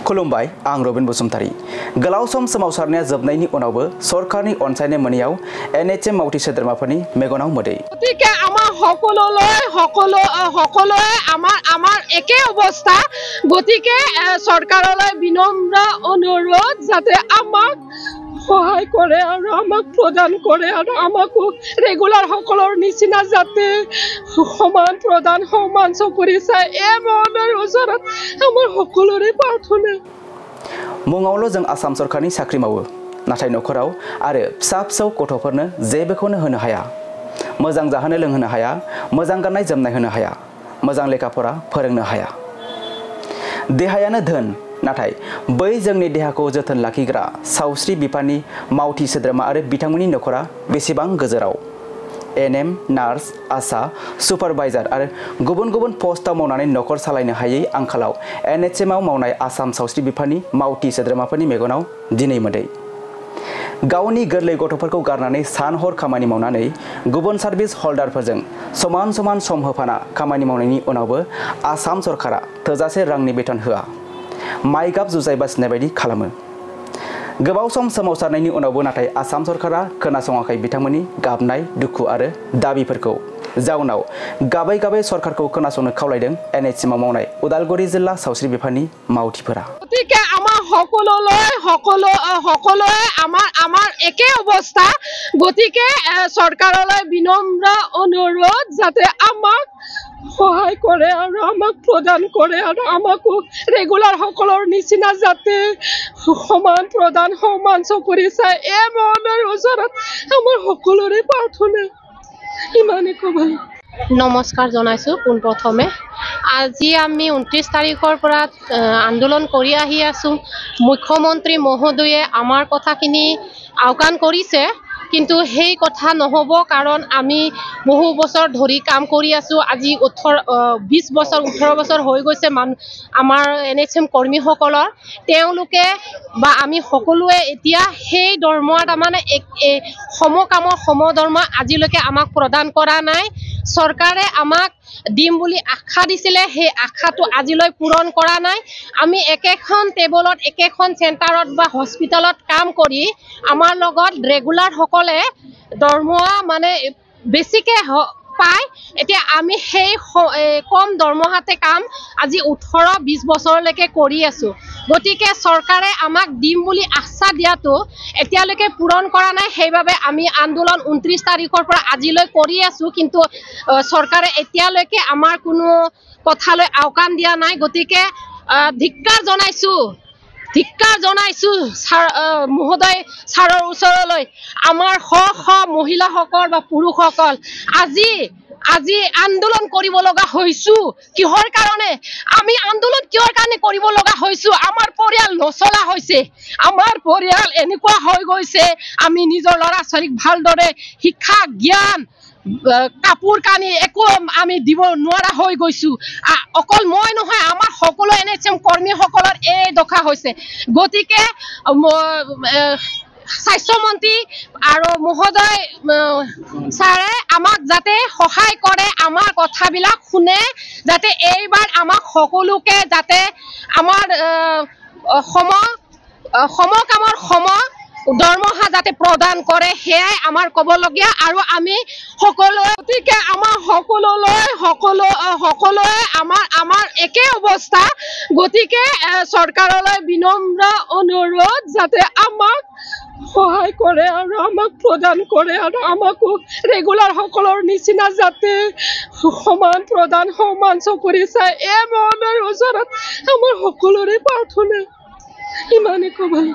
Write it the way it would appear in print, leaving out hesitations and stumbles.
खुलुमबाय आं रबिन बसुमतारी गोलाव सम सोमावसारनाया जोबनायनि उनावबो सरकारनि अनसायनाय मोनैयाव एनएचएम मावथि सोद्रोमाफोरनि मेगनाव मोदै गतिके आमार সকলোৱে आमार एके अवस्था गतिके सरकारলৈ विनम्र अनुरोध जाते आमाक सहाय करे और आमाक प्रदान करे और आमाको रेगुलार সকলৰ নিচিনা যাতে সমান প্ৰদান সমান চকুৰি চাই এই মনৰ ওচৰত আমাৰ সকলোৰে প্ৰাৰ্থনা मुङावल' जों आसाम सरकारनि साख्रि मावो नाथाय नखराव आरो फिसा फिसौ गथ'फोरनो जेबोखौनो होनो हाया मोजां जाहोनो लोंहोनो हाया मोजां गाननाय जोमनाय होनो हाया मोजां लेखा फरा फोरोंनो हाया देहायानो धोन नाथाय बै जोंनि देहाखौ जोथोन लाखिग्रा सावस्रि बिफाननि मावथि सोद्रोमा आरो बिथांमोननि नखरा बेसेबां गोजोराव एनएम नार्स आशा सुपारभाइजार आरो गुबुन गुबुन पोस्टआव मावनानै नखर सालायनो हायै आंखालाव एनएचएमआव मावनाय आसाम सावस्रि बिफाननि मावथि सोद्रोमाफोरनि मेगनाव दिनै मोदै गावनि गोरलै गथ'फोरखौ गारनानै सान हर खामानि मावनानै गुबुन सार्भिस हल्डारफोरजों समान समान सम होफाना खामानि मावनायनि उनावबो आसाम सरकारा थोजासे रांनि बेथन होआ माइगाब जुजाय बासिनाय बायदि खालामो गोबाव सम सोमावसारनायनि उनावबो नाथाय आसाम सरकारा खोनासङाखै बिथांमोननि गाबनाय दुखु आरो दाबिफोरखौ जाउनाव गाबै गाबै सरकारखौ खोनासंनो खावलायदों एनएचएमआव मावनाय उदालगुरि जिल्ला सावस्रि बिफाननि मावथिफोरा गतिके आमार সকলোৱে आमार एके अवस्था गतिके सरकारলৈ विनम्र अनुरोध जाते आमाक सहाय करे और आमाक प्रदान करे और आमाको रेगुलार সকলৰ নিচিনা যাতে সমান প্ৰদান সমান চকুৰি চাই এই মনৰ ওচৰত আমাৰ সকলোৰে প্ৰাৰ্থনা ইমানে কবল নমস্কাৰ জনাইছো পোনপ্ৰথমে আজি আমি 29 তাৰিখৰ পৰা আন্দোলন কৰি আহি আছো মুখ্যমন্ত্ৰী মহোদয়ে আমাৰ কথাখিনি আওকাণ কৰিছে কিন্তু সেই কথা নহব কাৰণ আমি বহু বছৰ ধৰি কাম কৰি আছো আজি 20 বছৰ 18 বছৰ হৈ গৈছে আমাৰ এনএচএম কৰ্মীসকলৰ তেওঁলোকে বা আমি সকলোৱে এতিয়া সেই দৰমহা মানে সমকামৰ সমদৰমহা আজিলৈকে আমাক প্ৰদান কৰা নাই চৰকাৰে আমাক দিম বুলি আশা দিছিলে সেই আশাটো আজিলৈ পূৰণ কৰা নাই আমি একেখন টেবলত একেখন চেণ্টাৰত বা হস্পিটালত কাম কৰি আমাৰ লগত ৰেগুলাৰ সকলে দৰমহা মানে বেছিকে পায় এতিয়া আমি সেই কম দৰমহাতে কাম আজি 18-20 বছৰলৈকে কৰি আছো গতিকে চৰকাৰে আমাক দিম বুলি আশা দিয়াটো এতিয়ালৈকে পূৰণ কৰা নাই সেইবাবে আমি আন্দোলন 29 তাৰিখৰ পৰা আজিলৈ কৰি আছো কিন্তু চৰকাৰে এতিয়ালৈকে আমাৰ কোনো কথালৈ আওকাণ দিয়া নাই গতিকে ধিক্কাৰ জনাইছো মহোদয় ছাৰৰ ওচৰলৈ আমাৰ মহিলাসকল বা পুৰুষসকল আজি আন্দোলন কৰিব লগা হৈছো কিহৰ কাৰণে আমি আন্দোলন কিহৰ কাৰণে কৰিব লগা হৈছো আমাৰ পৰিয়াল নচলা হৈছে আমাৰ পৰিয়াল এনেকুৱা হৈ গৈছে আমি নিজৰ ল'ৰা ছোৱালীক ভালদৰে শিক্ষা জ্ঞান কাপোৰ কানি একো আমি দিব নোৱাৰা হৈ গৈছো অকল মই নহয় আমাৰ সকলো এনএচএম কৰ্মীসকলৰ এই দশা হৈছে গতিকে স্বাস্থ্য মন্ত্ৰী আৰু মহোদয় ছাৰে আমাক যাতে সহায় কৰে আমাৰ কথাবিলাক শুনে যাতে এইবাৰ আমাক সকলোকে যাতে আমাৰ সমকামৰ দৰমহা যাতে প্ৰদান কৰে হেয়াই আমাৰ ক'বলগীয়া আৰু আমি সকলোৱে গতিকে আমাৰ সকলোৱে আমাৰ একে অৱস্থা গতিকে চৰকাৰলৈ বিনম্ৰ অনুৰোধ যাতে আমাক সহায় কৰে আৰু আমাক প্ৰদান কৰে আৰু আমাকো ৰেগুলাৰ সকলৰ নিচিনা যাতে সমান প্ৰদান সমান চকুৰি চাই এই মনৰ ওচৰত আমাৰ সকলোৰে প্ৰাৰ্থনা ইমানে কবল